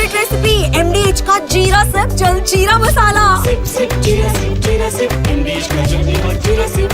Favourite recipe MDH का जीरा SIP jaljeera मसाला। SIP SIP जीरा सिप MDH का जलजीरा और जीरा सिप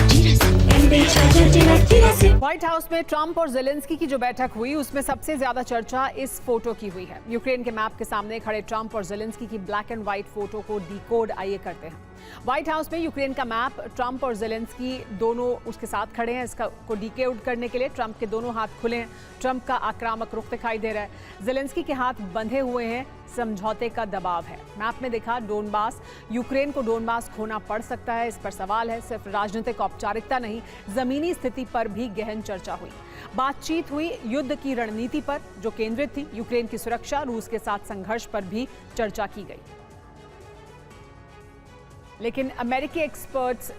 MDH का जलजीरा जीरा सिप। व्हाइट हाउस में ट्रंप और ज़ेलेंस्की की जो बैठक हुई उसमें सबसे ज्यादा चर्चा इस फोटो की हुई है। यूक्रेन के मैप के सामने खड़े ट्रंप और ज़ेलेंस्की की ब्लैक एंड व्हाइट फोटो को डिकोड आइए करते हैं। व्हाइट हाउस में यूक्रेन का मैप, ट्रंप और ज़ेलेंस्की दोनों उसके साथ खड़े हैं। इसका को डिकोड करने के लिए ट्रंप के दोनों हाथ खुले हैं। ट्रंप का आक्रामक रुख दिखाई दे रहा है। ज़ेलेंस्की के हाथ बंधे हुए हैं। समझौते का दबाव है। मैप में देखा डोनबास, यूक्रेन को डोनबास खोना पड़ सकता है। इस पर सवाल है। सिर्फ राजनीतिक औपचारिकता नहीं, जमीनी स्थिति पर भी गहन चर्चा हुई। बातचीत हुई युद्ध की रणनीति पर जो केंद्रित थी। यूक्रेन की सुरक्षा, रूस के साथ संघर्ष पर भी चर्चा की गई। लेकिन अमेरिकी एक्सपर्ट्स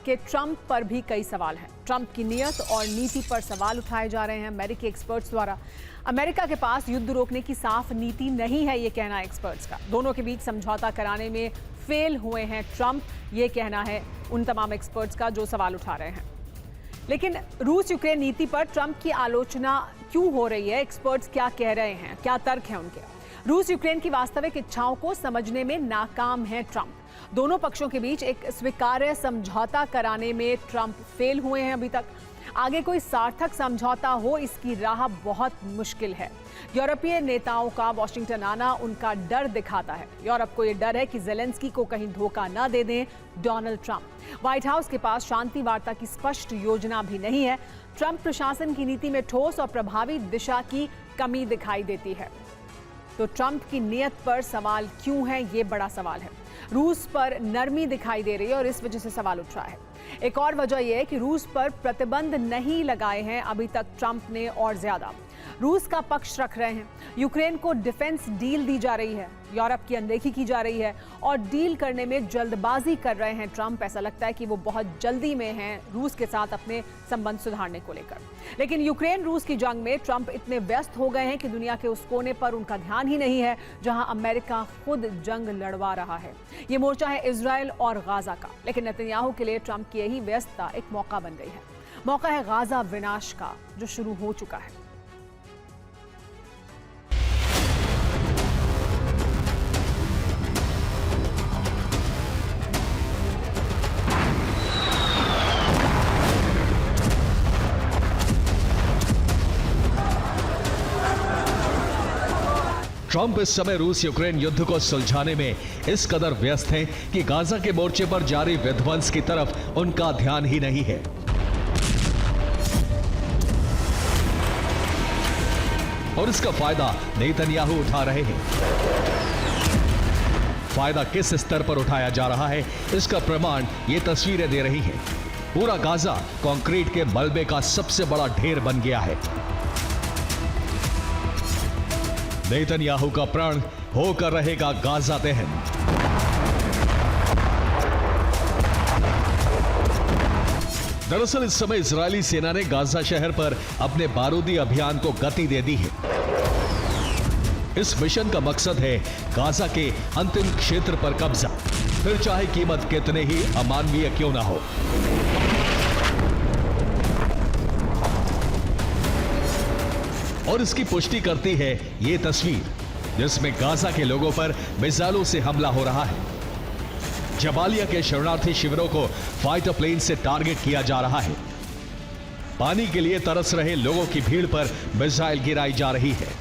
के ट्रंप पर भी कई सवाल हैं। ट्रंप की नीयत और नीति पर सवाल उठाए जा रहे हैं अमेरिकी एक्सपर्ट्स द्वारा। अमेरिका के पास युद्ध रोकने की साफ नीति नहीं है, ये कहना है एक्सपर्ट्स का। दोनों के बीच समझौता कराने में फेल हुए हैं ट्रंप, ये कहना है उन तमाम एक्सपर्ट्स का जो सवाल उठा रहे हैं। लेकिन रूस यूक्रेन नीति पर ट्रंप की आलोचना क्यों हो रही है? एक्सपर्ट्स क्या कह रहे हैं? क्या तर्क है उनके? रूस यूक्रेन की वास्तविक इच्छाओं को समझने में नाकाम है ट्रंप। दोनों पक्षों के बीच एक स्वीकार्य समझौता कराने में ट्रंप फेल हुए हैं अभी तक। आगे कोई सार्थक समझौता हो, इसकी राह बहुत मुश्किल है। यूरोपीय नेताओं का वॉशिंगटन आना उनका डर दिखाता है। यूरोप को यह डर है कि ज़ेलेंस्की को कहीं धोखा न दे दें डोनाल्ड ट्रंप। व्हाइट हाउस के पास शांति वार्ता की स्पष्ट योजना भी नहीं है। ट्रंप प्रशासन की नीति में ठोस और प्रभावी दिशा की कमी दिखाई देती है। तो ट्रंप की नीयत पर सवाल क्यों है, ये बड़ा सवाल है। रूस पर नरमी दिखाई दे रही है और इस वजह से सवाल उठ रहा है। एक और वजह यह है कि रूस पर प्रतिबंध नहीं लगाए हैं अभी तक ट्रंप ने, और ज्यादा रूस का पक्ष रख रहे हैं। यूक्रेन को डिफेंस डील दी जा रही है, यूरोप की अनदेखी की जा रही है और डील करने में जल्दबाजी कर रहे हैं ट्रंप। ऐसा लगता है कि वो बहुत जल्दी में हैं रूस के साथ अपने संबंध सुधारने को लेकर। लेकिन यूक्रेन रूस की जंग में ट्रंप इतने व्यस्त हो गए हैं कि दुनिया के उस कोने पर उनका ध्यान ही नहीं है जहां अमेरिका खुद जंग लड़वा रहा है। ये मोर्चा है इजराइल और गाजा का। लेकिन नेतन्याहू के लिए ट्रंप की यही व्यस्तता एक मौका बन गई है। मौका है गाजा विनाश का, जो शुरू हो चुका है। ट्रंप इस समय रूस यूक्रेन युद्ध को सुलझाने में इस कदर व्यस्त हैं कि गाजा के मोर्चे पर जारी विध्वंस की तरफ उनका ध्यान ही नहीं है। और इसका फायदा नेतन्याहू उठा रहे हैं। फायदा किस स्तर पर उठाया जा रहा है, इसका प्रमाण ये तस्वीरें दे रही हैं। पूरा गाजा कंक्रीट के मलबे का सबसे बड़ा ढेर बन गया है। नेतन्याहू का प्रण होकर रहेगा गाजा दहन। दरअसल इस समय इजरायली सेना ने गाजा शहर पर अपने बारूदी अभियान को गति दे दी है। इस मिशन का मकसद है गाजा के अंतिम क्षेत्र पर कब्जा, फिर चाहे कीमत कितने ही अमानवीय क्यों ना हो। और इसकी पुष्टि करती है ये तस्वीर, जिसमें गाजा के लोगों पर मिसाइलों से हमला हो रहा है। जबालिया के शरणार्थी शिविरों को फाइटर प्लेन से टारगेट किया जा रहा है। पानी के लिए तरस रहे लोगों की भीड़ पर मिसाइल गिराई जा रही है।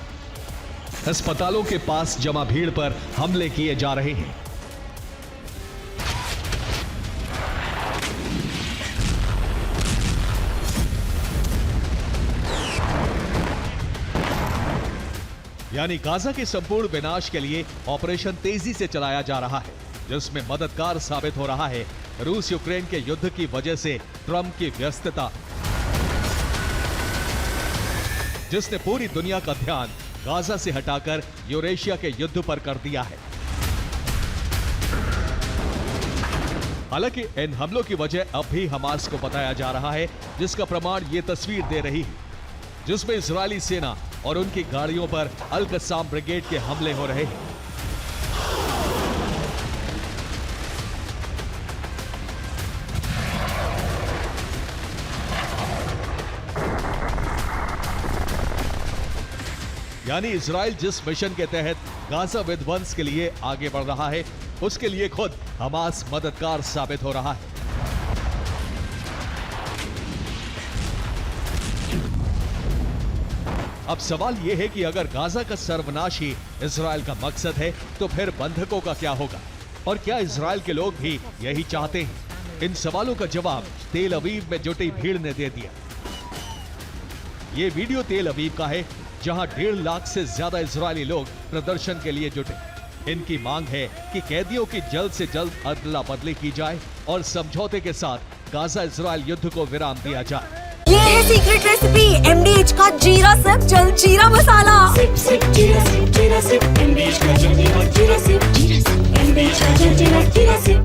अस्पतालों के पास जमा भीड़ पर हमले किए जा रहे हैं। यानी गाजा के संपूर्ण विनाश के लिए ऑपरेशन तेजी से चलाया जा रहा है, जिसमें मददगार साबित हो रहा है रूस यूक्रेन के युद्ध की वजह से ट्रंप की व्यस्तता, जिसने पूरी दुनिया का ध्यान गाजा से हटाकर यूरेशिया के युद्ध पर कर दिया है। हालांकि इन हमलों की वजह अब भी हमास को बताया जा रहा है, जिसका प्रमाण ये तस्वीर दे रही है, जिसमें इजरायली सेना और उनकी गाड़ियों पर अल कस्साम ब्रिगेड के हमले हो रहे हैं। यानी इजराइल जिस मिशन के तहत गाजा विध्वंस के लिए आगे बढ़ रहा है, उसके लिए खुद हमास मददगार साबित हो रहा है। अब सवाल यह है कि अगर गाजा का सर्वनाश ही इजराइल का मकसद है, तो फिर बंधकों का क्या होगा? और क्या इजराइल के लोग भी यही चाहते हैं? इन सवालों का जवाब तेल अवीव में जुटी भीड़ ने दे दिया। ये वीडियो तेल अवीव का है, जहां 1.5 लाख से ज्यादा इजरायली लोग प्रदर्शन के लिए जुटे। इनकी मांग है कि कैदियों की जल्द से जल्द अदला बदली की जाए और समझौते के साथ गाजा इजराइल युद्ध को विराम दिया जाए। ये है सीक्रेट रेसिपी MDH का जीरा सिप जलजीरा मसाला। सिप सिप जीरा सिप MDH का जल्जीरा जीरा सिप MDH का जल्जीरा जीरा सिप।